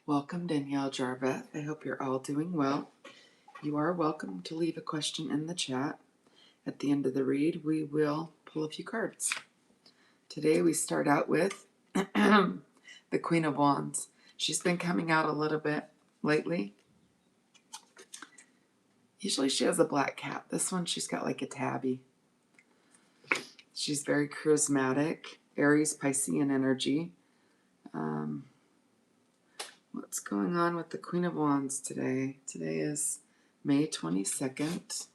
Welcome, Danielle Jaarveth. I hope you're all doing well. You are welcome to leave a question in the chat. At the end of the read, we will pull a few cards. Today we start out with the Queen of Wands. She's been coming out a little bit lately. Usually she has a black cat. This one she's got like a tabby. She's very charismatic, Aries, Piscean energy. What's going on with the Queen of Wands today? Today is May 22nd,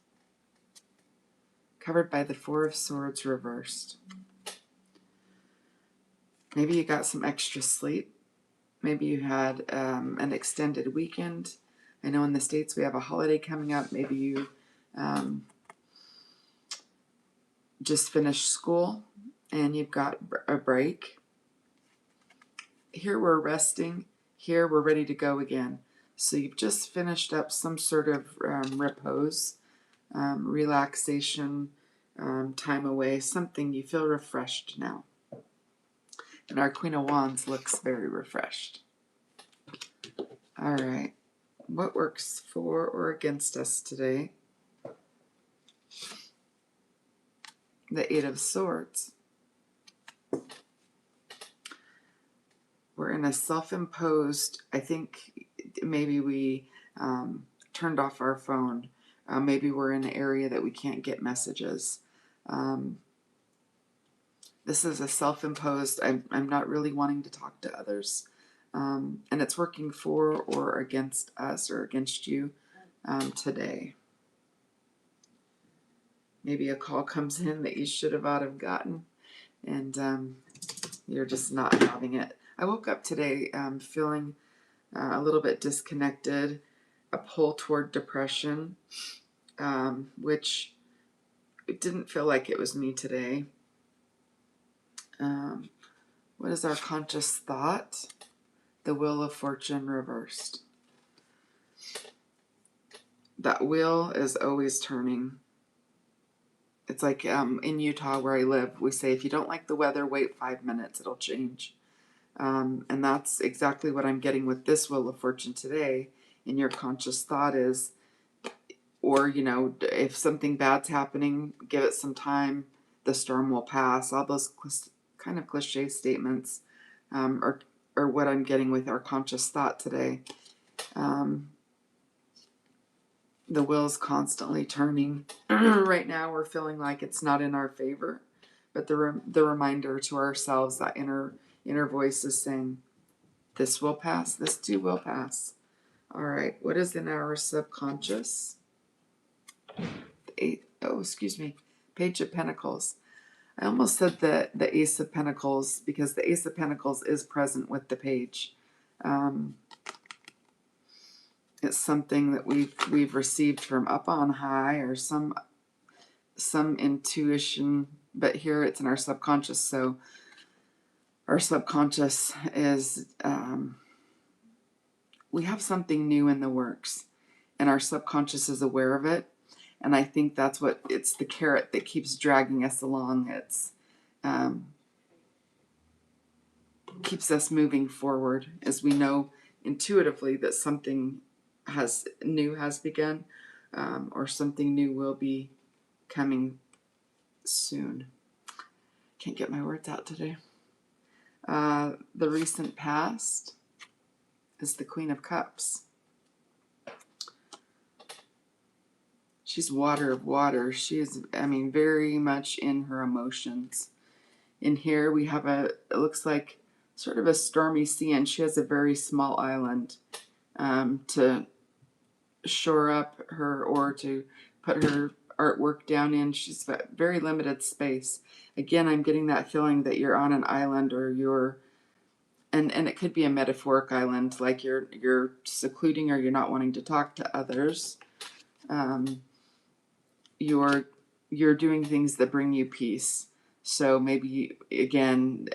covered by the Four of Swords reversed. Maybe you got some extra sleep. Maybe you had an extended weekend. I know in the States we have a holiday coming up. Maybe you just finished school and you've got a break. Here we're resting. Here we're ready to go again. So you've just finished up some sort of repose, relaxation, time away, something. You feel refreshed now. And our Queen of Wands looks very refreshed. All right. What works for or against us today? The Eight of Swords. We're in a self-imposed, I think maybe we turned off our phone. Maybe we're in an area that we can't get messages. This is a self-imposed, I'm not really wanting to talk to others. And it's working for or against us or against you today. Maybe a call comes in that you should have gotten, and you're just not having it. I woke up today feeling a little bit disconnected, a pull toward depression, which it didn't feel like it was me today. What is our conscious thought? The Wheel of Fortune reversed. That wheel is always turning. It's like in Utah where I live, we say if you don't like the weather, wait 5 minutes, it'll change. And that's exactly what I'm getting with this Wheel of Fortune today. And your conscious thought is, or, if something bad's happening, give it some time, the storm will pass. All those kind of cliche statements are what I'm getting with our conscious thought today. The wheel's constantly turning. Right now we're feeling like it's not in our favor, but the reminder to ourselves, that inner voice is saying, this will pass, this too will pass. All right, what is in our subconscious? Page of Pentacles. I almost said the Ace of Pentacles because the Ace of Pentacles is present with the page. It's something that we've received from up on high, or some intuition, but here it's in our subconscious. So our subconscious is we have something new in the works, and our subconscious is aware of it. And I think that's what it's the carrot that keeps dragging us along. It's keeps us moving forward as we know intuitively that something has begun, or something new will be coming soon. Can't get my words out today. The recent past is the Queen of Cups. She's water of water. She is, very much in her emotions. In here we have it looks like sort of a stormy sea, and she has a very small island to shore up her, or to put her artwork down in. She's got very limited space. Again, I'm getting that feeling that you're on an island, or you're, and it could be a metaphoric island, like you're secluding, or you're not wanting to talk to others. You're doing things that bring you peace. So maybe, again,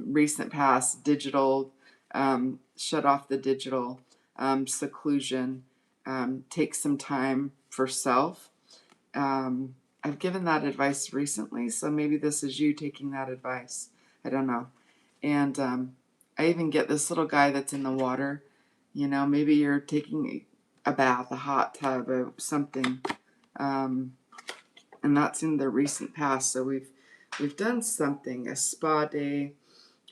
recent past, digital, shut off the digital, seclusion, take some time for self. I've given that advice recently, so maybe this is you taking that advice. I don't know. And I even get this little guy that's in the water. You know, maybe you're taking a bath, a hot tub, or something, and that's in the recent past. So we've done something, a spa day,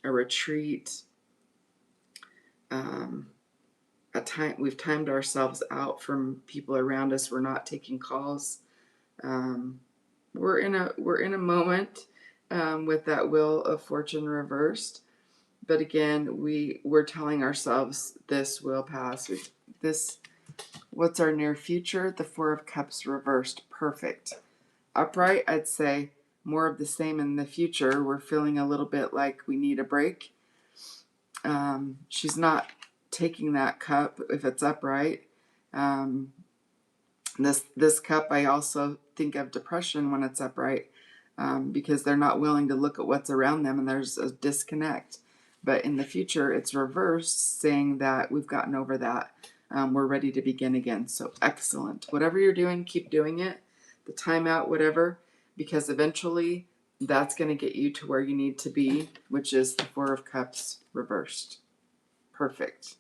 a retreat, a time we've timed ourselves out from people around us. We're not taking calls. Um, we're in a moment with that wheel of fortune reversed. But again, we're telling ourselves this will pass. This What's our near future? The Four of Cups reversed. Perfect. Upright, I'd say more of the same in the future. We're feeling a little bit like we need a break. She's not taking that cup if it's upright. Um, this cup, I also think of depression when it's upright, because they're not willing to look at what's around them and there's a disconnect. But in the future, it's reversed, saying that we've gotten over that. We're ready to begin again. So excellent. Whatever you're doing, keep doing it. The timeout, whatever, because eventually that's going to get you to where you need to be, which is the Four of Cups reversed. Perfect.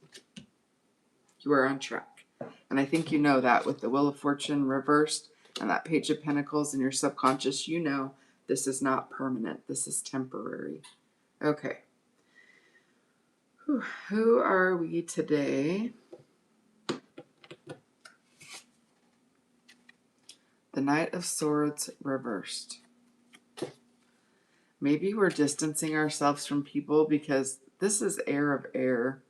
You are on track. And I think you know that with the Wheel of Fortune reversed and that Page of Pentacles in your subconscious, you know this is not permanent. This is temporary. Okay. Who are we today? The Knight of Swords reversed. Maybe we're distancing ourselves from people because this is air of air.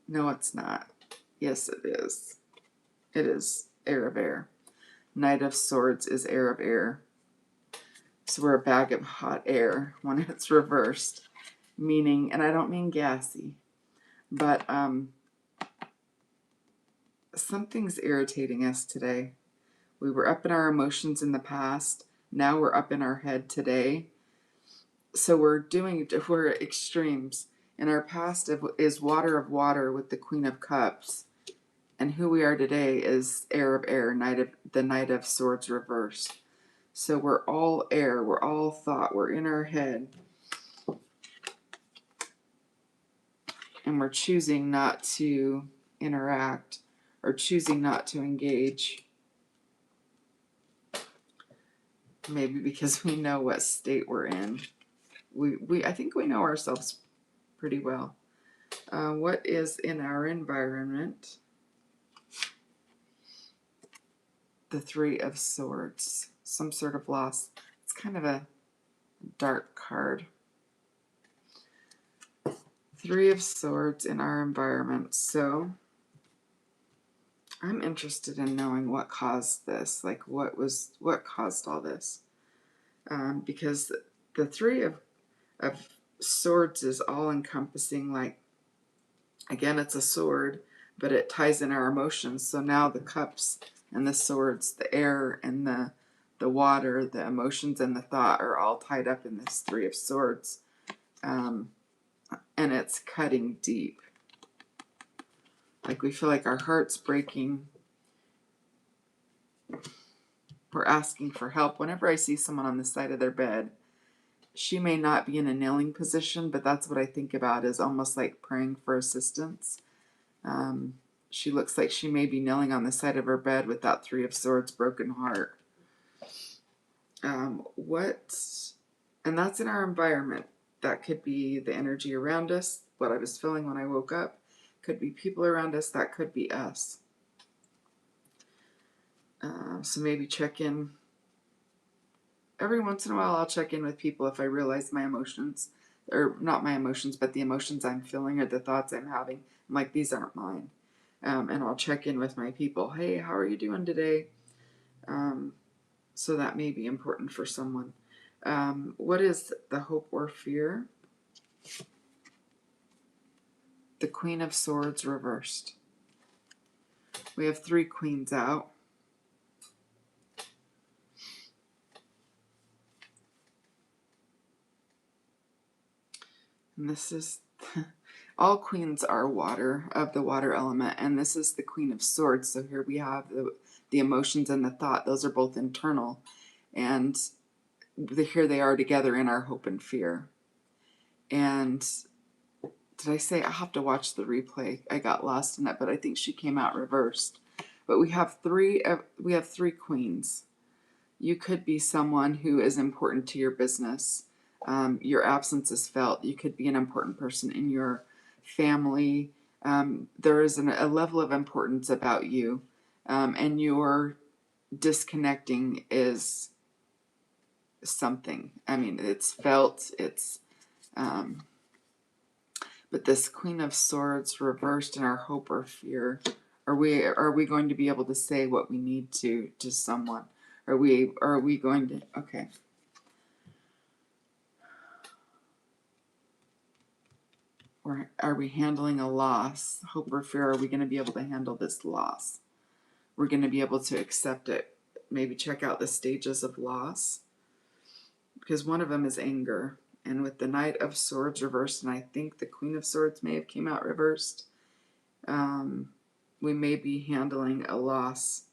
No, it's not. Yes, it is. It is air of air. Knight of Swords is air of air. So we're a bag of hot air when it's reversed. Meaning, and I don't mean gassy, but something's irritating us today. We were up in our emotions in the past. Now we're up in our head today. So we're extremes. In our past is water of water with the Queen of Cups. And who we are today is air of air, the Knight of Swords reversed. So we're all air, we're all thought, we're in our head. And we're choosing not to interact or choosing not to engage. Maybe because we know what state we're in. I think we know ourselves pretty well. What is in our environment? The Three of Swords. Some sort of loss. It's kind of a dark card. Three of Swords in our environment. So I'm interested in knowing what caused this. Like what caused all this? Because the Three of Swords is all encompassing. Like, again, it's a sword, but it ties in our emotions. So now the cups and the swords, the air and the water, the emotions and the thought are all tied up in this Three of Swords. And it's cutting deep. Like we feel like our heart's breaking. We're asking for help. Whenever I see someone on the side of their bed, she may not be in a kneeling position, but that's what I think about, is almost like praying for assistance. She looks like she may be kneeling on the side of her bed with that Three of Swords broken heart. And that's in our environment. That could be the energy around us, what I was feeling when I woke up. Could be people around us. That could be us. So maybe check in. Every once in a while I'll check in with people if I realize my emotions, or not my emotions, but the emotions I'm feeling or the thoughts I'm having. I'm like, these aren't mine. And I'll check in with my people. Hey, how are you doing today? So that may be important for someone. What is the hope or fear? The Queen of Swords reversed. We have 3 queens out. And this is, all queens are water, of the water element, and this is the Queen of Swords. So here we have the emotions and the thought. Those are both internal. And here they are together in our hope and fear. And did I say, I'll have to watch the replay. I got lost in it, but I think she came out reversed. But we have three queens. You could be someone who is important to your business. Your absence is felt. You could be an important person in your family. There is a level of importance about you, and your disconnecting is something. I mean, it's felt. But this Queen of Swords reversed in our hope or fear. Are we going to be able to say what we need to someone? Are we going to, okay. Or are we handling a loss? Hope or fear, are we going to be able to handle this loss? We're going to be able to accept it. Maybe check out the stages of loss. Because one of them is anger. And with the Knight of Swords reversed, and I think the Queen of Swords may have came out reversed, we may be handling a loss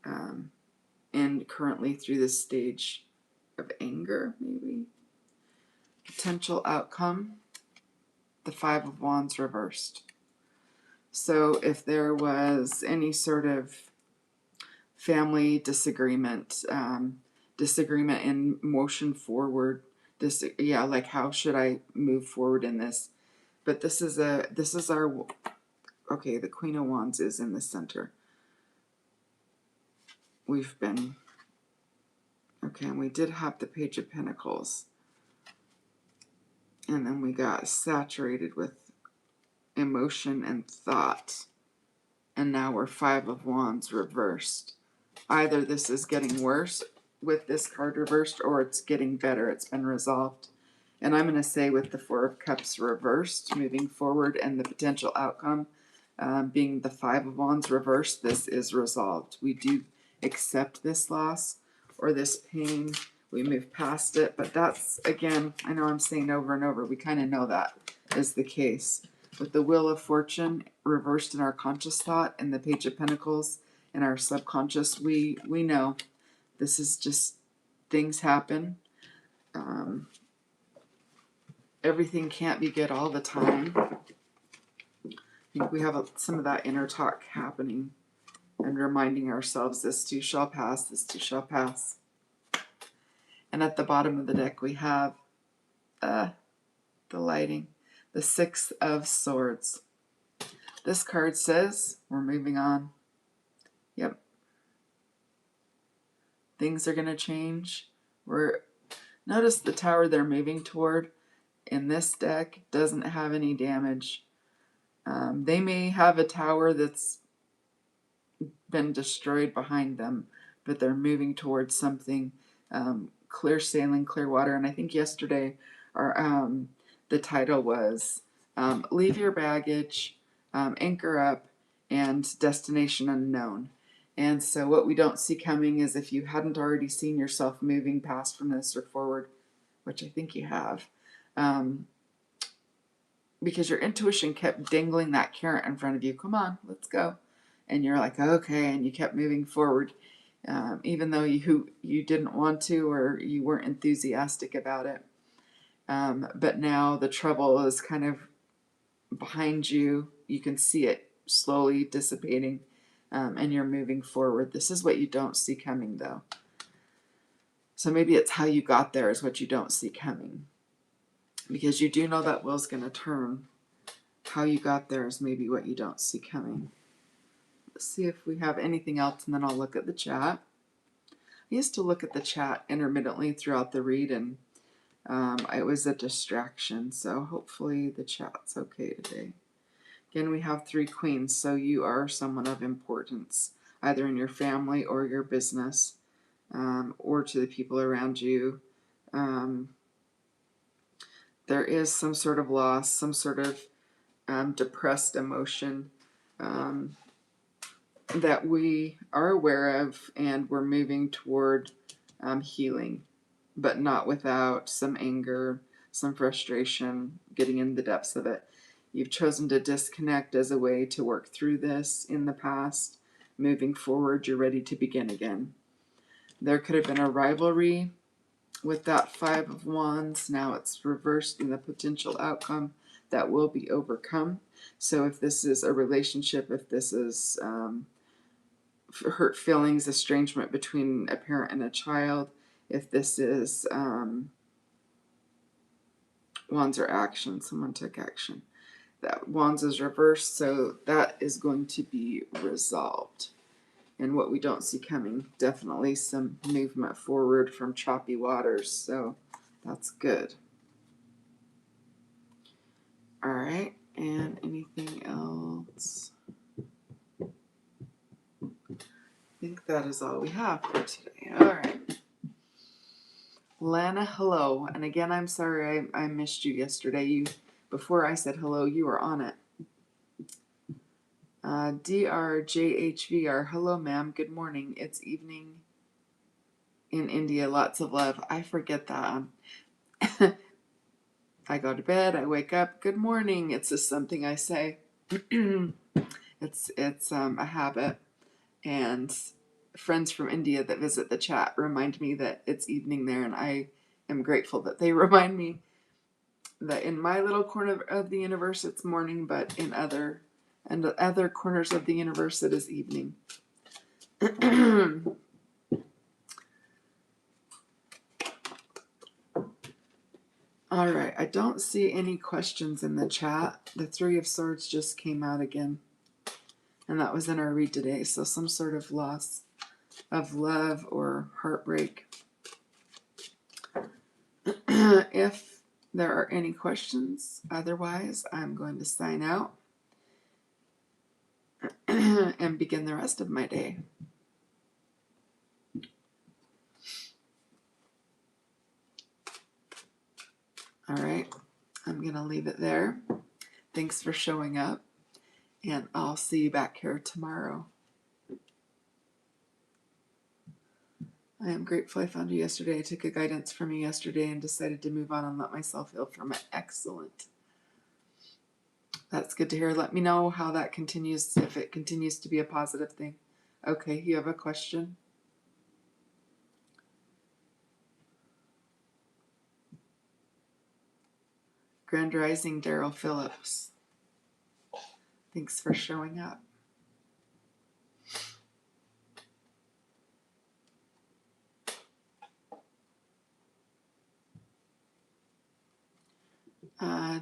and currently through this stage of anger, maybe. Potential outcome, the Five of Wands reversed. So if there was any sort of family disagreement, disagreement in motion forward, like how should I move forward in this? But this is our, okay, the Queen of Wands is in the center. We've been, okay, and we did have the Page of Pentacles. And then we got saturated with emotion and thought. And now we're Five of Wands reversed. Either this is getting worse with this card reversed, or it's getting better. It's been resolved. And I'm going to say with the Four of Cups reversed, moving forward, and the potential outcome being the Five of Wands reversed, this is resolved. We do accept this loss or this pain. We move past it. But that's, again, I know I'm saying over and over, we kind of know that is the case. With the Wheel of Fortune reversed in our conscious thought and the Page of Pentacles in our subconscious, we know this is just, things happen. Everything can't be good all the time. I think we have some of that inner talk happening and reminding ourselves, this too shall pass, this too shall pass. And at the bottom of the deck we have the lighting, the Six of Swords. This card says we're moving on. Yep. Things are going to change. Notice the tower they're moving toward in this deck doesn't have any damage. They may have a tower that's been destroyed behind them, but they're moving towards something clear sailing, clear water. And I think yesterday the title was Leave Your Baggage, Anchor Up, and Destination Unknown. And so what we don't see coming is, if you hadn't already seen yourself moving past from this or forward, which I think you have, because your intuition kept dangling that carrot in front of you. Come on, let's go. And you're like, okay, and you kept moving forward, even though you didn't want to, or you weren't enthusiastic about it. But now the trouble is kind of behind you. You can see it slowly dissipating, and you're moving forward. This is what you don't see coming, though. So maybe it's how you got there is what you don't see coming. Because you do know that wheel's going to turn. How you got there is maybe what you don't see coming. Let's see if we have anything else, and then I'll look at the chat. I used to look at the chat intermittently throughout the read, and it was a distraction, so hopefully the chat's okay today. Again, we have three queens, so you are someone of importance, either in your family or your business, or to the people around you. There is some sort of loss, some sort of depressed emotion that we are aware of, and we're moving toward healing, but not without some anger, some frustration, getting in the depths of it. You've chosen to disconnect as a way to work through this in the past. Moving forward, you're ready to begin again. There could have been a rivalry with that Five of Wands. Now it's reversed in the potential outcome. that will be overcome. So if this is a relationship, if this is hurt feelings, estrangement between a parent and a child, if this is wands or action, someone took action. That wands is reversed, so that is going to be resolved. And what we don't see coming, definitely some movement forward from choppy waters, so that's good. All right, and anything else? I think that is all we have for today. All right. Lana, hello. And again, I'm sorry I missed you yesterday. Before I said hello, you were on it. DRJHVR, hello, ma'am. Good morning. It's evening in India. Lots of love. I forget that. I go to bed. I wake up. Good morning. It's just something I say. It's a habit. And friends from India that visit the chat remind me that it's evening there, and I am grateful that they remind me that in my little corner of the universe it's morning, but in other corners of the universe it is evening. All right, I don't see any questions in the chat. The Three of Swords just came out again, and that was in our read today. So some sort of loss of love or heartbreak. If there are any questions, otherwise I'm going to sign out and begin the rest of my day. All right, I'm going to leave it there. Thanks for showing up, and I'll see you back here tomorrow. I am grateful I found you yesterday. I took a guidance from you yesterday and decided to move on and let myself heal from it. Excellent. That's good to hear. Let me know how that continues, if it continues to be a positive thing. Okay, you have a question? Grand Rising, Daryl Phillips. Thanks for showing up.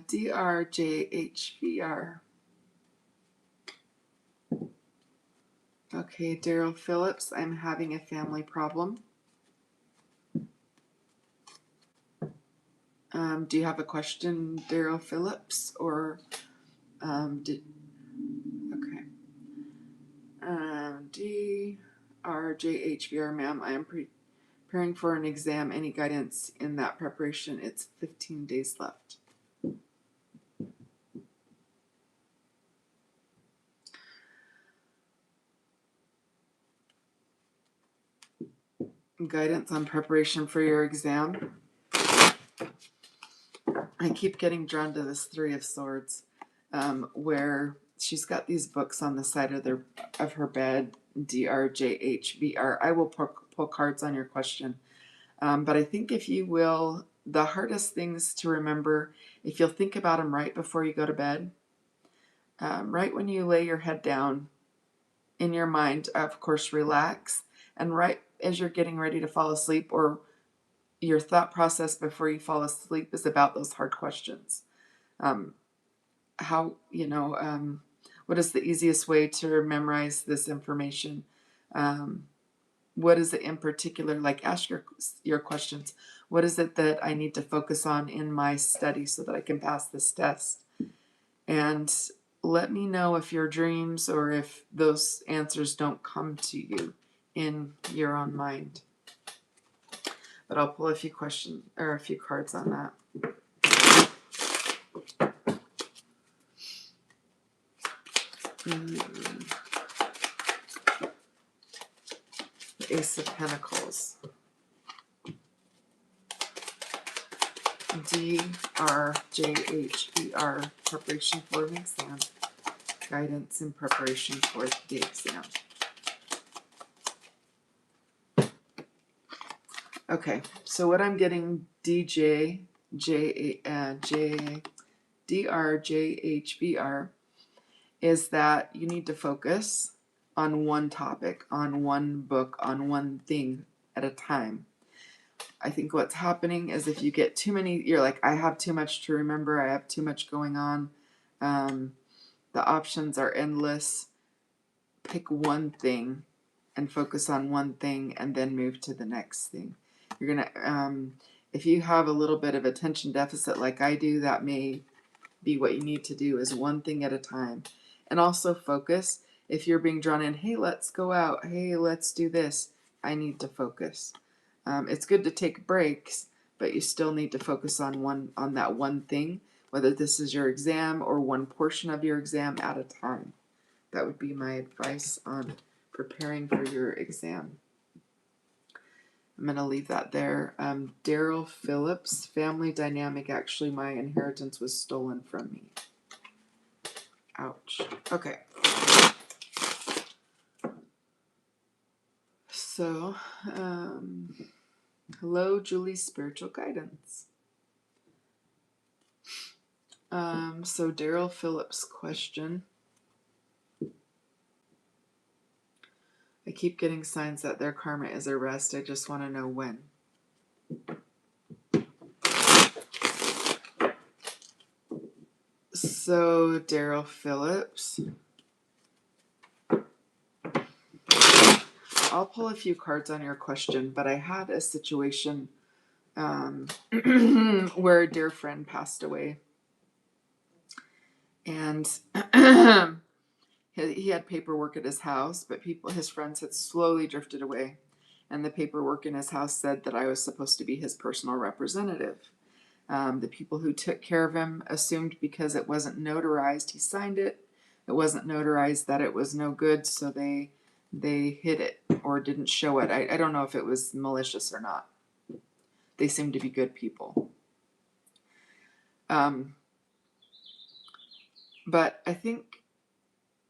DRJHVR. Okay, Daryl Phillips, I'm having a family problem. Do you have a question, Daryl Phillips, or okay. DRJHVR, ma'am, I am preparing for an exam. Any guidance in that preparation? It's 15 days left. Guidance on preparation for your exam. I keep getting drawn to this Three of Swords, where she's got these books on the side of her bed, DRJHVR. I will pull cards on your question. But I think if you will, the hardest things to remember, if you'll think about them right before you go to bed, right when you lay your head down, in your mind, of course, relax. And right as you're getting ready to fall asleep, or your thought process before you fall asleep is about those hard questions. What is the easiest way to memorize this information? What is it in particular? Like, ask your questions. What is it that I need to focus on in my study so that I can pass this test? And let me know if your dreams or if those answers don't come to you in your own mind. But I'll pull a few questions or a few cards on that. The Ace of Pentacles. DRJHER, preparation for an exam. Guidance in preparation for the exam. Okay, so what I'm getting, DRJHVR, is that you need to focus on one topic, on one book, on one thing at a time. I think what's happening is if you get too many, you're like, I have too much to remember, I have too much going on. The options are endless. Pick one thing and focus on one thing and then move to the next thing. You're going to, if you have a little bit of attention deficit like I do, that may be what you need to do, is one thing at a time. And also focus. If you're being drawn in, hey, let's go out. Hey, let's do this. I need to focus. It's good to take breaks, but you still need to focus on that one thing, whether this is your exam or one portion of your exam at a time. That would be my advice on preparing for your exam. I'm going to leave that there. Daryl Phillips, family dynamic. Actually, my inheritance was stolen from me. Ouch. Okay. So, hello, Julie, spiritual guidance. So Daryl Phillips' question. I keep getting signs that their karma is a rest. I just want to know when. So, Daryl Phillips. I'll pull a few cards on your question, but I had a situation where a dear friend passed away. And he had paperwork at his house, but his friends had slowly drifted away. And the paperwork in his house said that I was supposed to be his personal representative. The people who took care of him assumed because it wasn't notarized, he signed it. It wasn't notarized that it was no good, so they hid it or didn't show it. I don't know if it was malicious or not. They seemed to be good people. But I think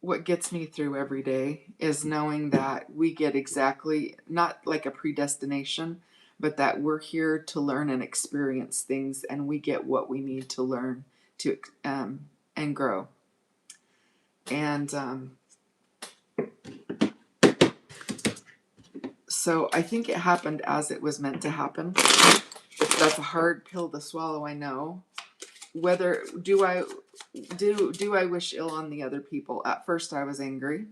what gets me through every day is knowing that we get exactly, not like a predestination, but that we're here to learn and experience things, and we get what we need to learn to and grow. And so I think it happened as it was meant to happen. That's a hard pill to swallow, I know. Whether do I wish ill on the other people? At first I was angry.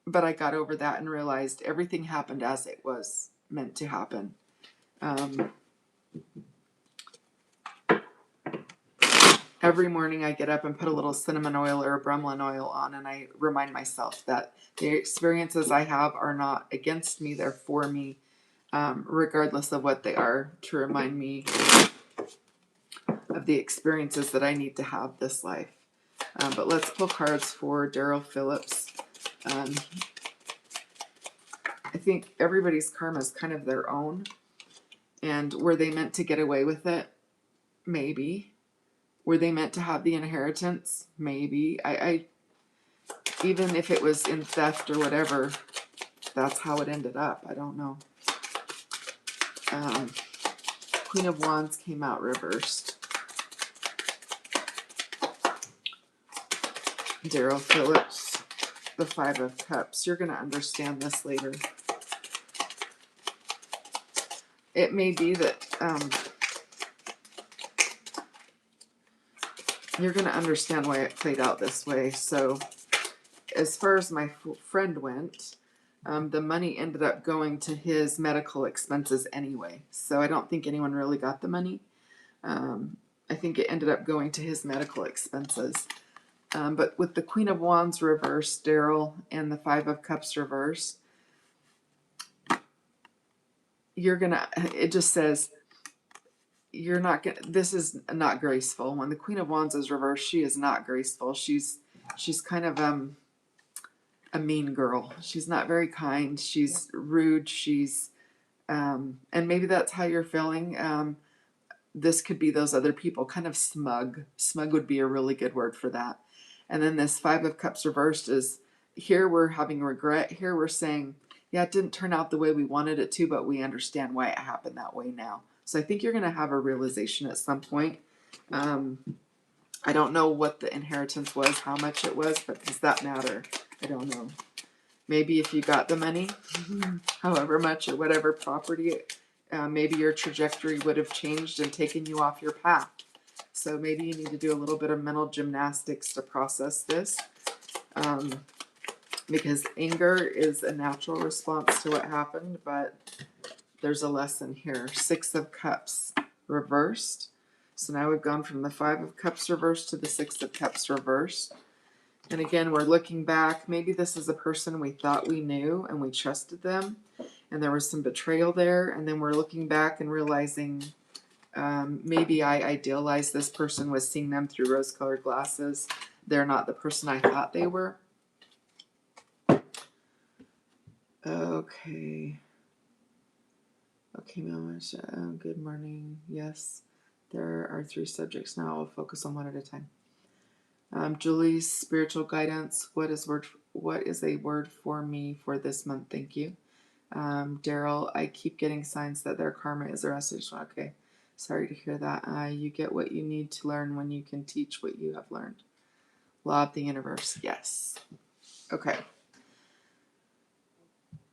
But I got over that and realized everything happened as it was meant to happen. Every morning I get up and put a little cinnamon oil or a bromelain oil on, and I remind myself that the experiences I have are not against me, they're for me, regardless of what they are, to remind me of the experiences that I need to have this life. But let's pull cards for Daryl Phillips. I think everybody's karma is kind of their own. And were they meant to get away with it? Maybe. Were they meant to have the inheritance? Maybe. I even if it was in theft or whatever, that's how it ended up. I don't know. Queen of Wands came out reversed. Daryl Phillips, the Five of Cups. You're going to understand this later. It may be that you're going to understand why it played out this way. So as far as my friend went, the money ended up going to his medical expenses anyway. So I don't think anyone really got the money. I think it ended up going to his medical expenses. But with the Queen of Wands reversed, Daryl, and the Five of Cups reversed, it just says, this is not graceful. When the Queen of Wands is reversed, she is not graceful. She's kind of a mean girl. She's not very kind. She's rude. She's and maybe that's how you're feeling. This could be those other people, kind of smug. Smug would be a really good word for that. And then this Five of Cups reversed is, here we're having regret. Here we're saying, yeah, it didn't turn out the way we wanted it to, but we understand why it happened that way now. So I think you're going to have a realization at some point. I don't know what the inheritance was, how much it was, but does that matter? I don't know. Maybe if you got the money, however much or whatever property, maybe your trajectory would have changed and taken you off your path. So maybe you need to do a little bit of mental gymnastics to process this. Because anger is a natural response to what happened, but there's a lesson here. 6 of Cups reversed. So now we've gone from the 5 of Cups reversed to the 6 of Cups reversed. And again, we're looking back. Maybe this is a person we thought we knew and we trusted them, and there was some betrayal there. And then we're looking back and realizing maybe I idealized this person, was seeing them through rose-colored glasses. They're not the person I thought they were. Okay. Okay, Mama. Good morning. Yes, there are 3 subjects now. I'll focus on one at a time. Julie's spiritual guidance. What is a word for me for this month? Thank you. Daryl, I keep getting signs that their karma is arrested. Okay, sorry to hear that. You get what you need to learn when you can teach what you have learned. Law of the universe. Yes. Okay.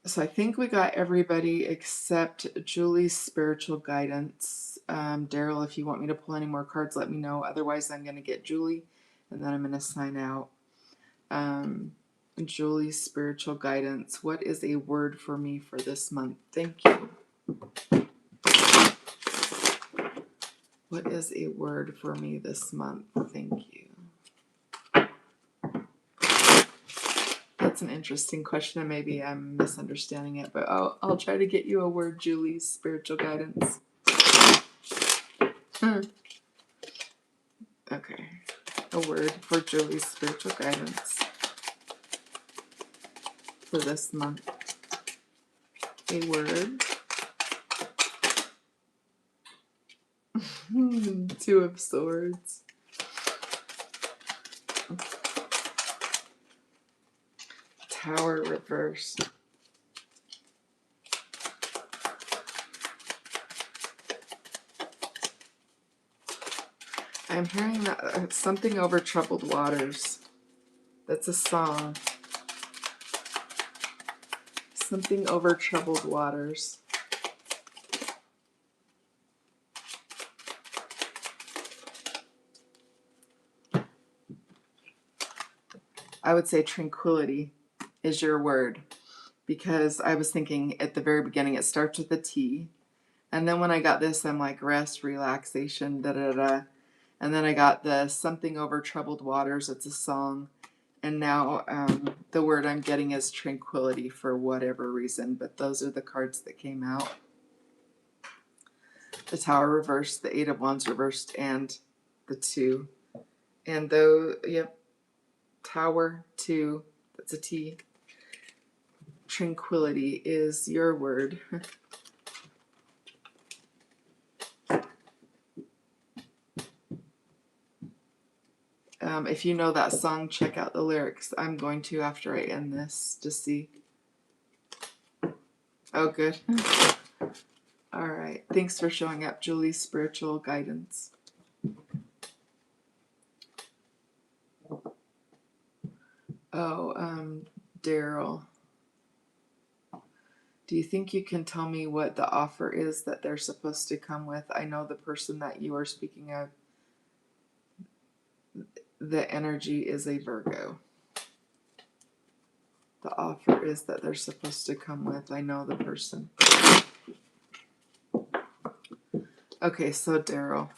So I think we got everybody except Julie's spiritual guidance. Daryl, if you want me to pull any more cards, let me know. Otherwise, I'm going to get Julie, and then I'm going to sign out. Julie's spiritual guidance. What is a word for me for this month? Thank you. What is a word for me this month? Thank you. That's an interesting question, and maybe I'm misunderstanding it, but I'll try to get you a word, Julie's spiritual guidance. Okay. A word for Julie's spiritual guidance for this month. A word. 2 of Swords. Tower reversed. I'm hearing that something over troubled waters. That's a song. Something over troubled waters. I would say tranquility is your word, because I was thinking at the very beginning it starts with a T, and then when I got this, I'm like rest, relaxation, da da da, and then I got the something over troubled waters. It's a song, and now the word I'm getting is tranquility for whatever reason. But those are the cards that came out. The Tower reversed, the 8 of Wands reversed, and the 2. And though, yep, Tower, 2, that's a T. Tranquility is your word. If you know that song, check out the lyrics. I'm going to after I end this to see. Oh, good. All right. Thanks for showing up, Julie's spiritual guidance. Oh, Daryl. Do you think you can tell me what the offer is that they're supposed to come with? I know the person that you are speaking of, the energy is a Virgo. The offer is that they're supposed to come with. I know the person. Okay, so Daryl.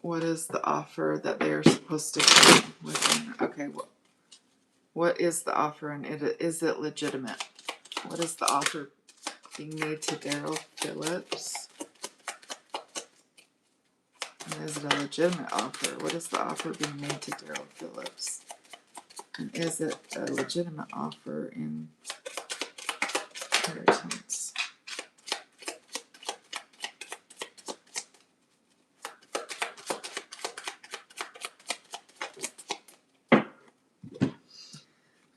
What is the offer that they are supposed to come with? Okay, what is the offer, and is it legitimate? What is the offer being made to Daryl Phillips? And is it a legitimate offer? What is the offer being made to Daryl Phillips? And is it a legitimate offer in inheritance?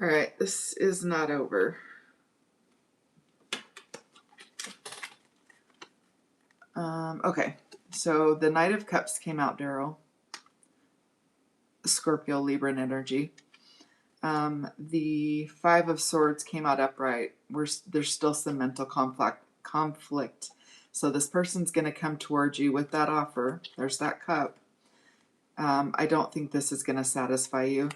All right, this is not over. Okay, so the Knight of Cups came out, Daryl. Scorpio, Libra energy. The Five of Swords came out upright. There's still some mental conflict. So this person's going to come towards you with that offer. There's that cup. I don't think this is going to satisfy you.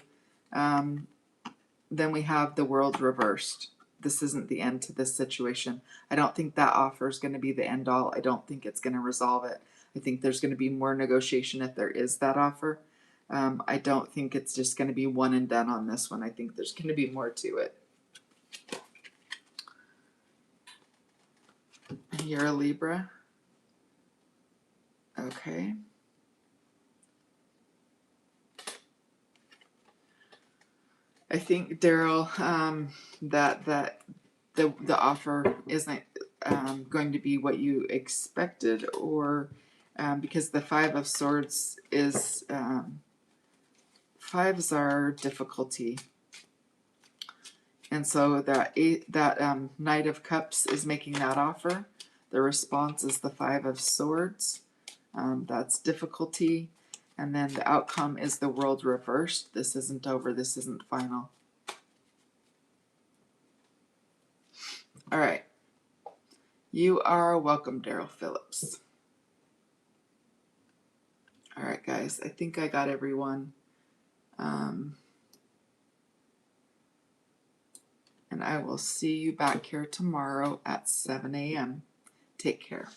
Then we have the World reversed. This isn't the end to this situation. I don't think that offer is going to be the end all. I don't think it's going to resolve it. I think there's going to be more negotiation if there is that offer. I don't think it's just going to be one and done on this one. I think there's going to be more to it. You're a Libra. Okay. I think, Daryl, that the offer isn't going to be what you expected, or because the Five of Swords is fives are difficulty, and so that Knight of Cups is making that offer. The response is the Five of Swords. That's difficulty. And then the outcome is the World reversed. This isn't over. This isn't final. All right. You are welcome, Daryl Phillips. All right, guys. I think I got everyone. And I will see you back here tomorrow at 7 a.m. Take care.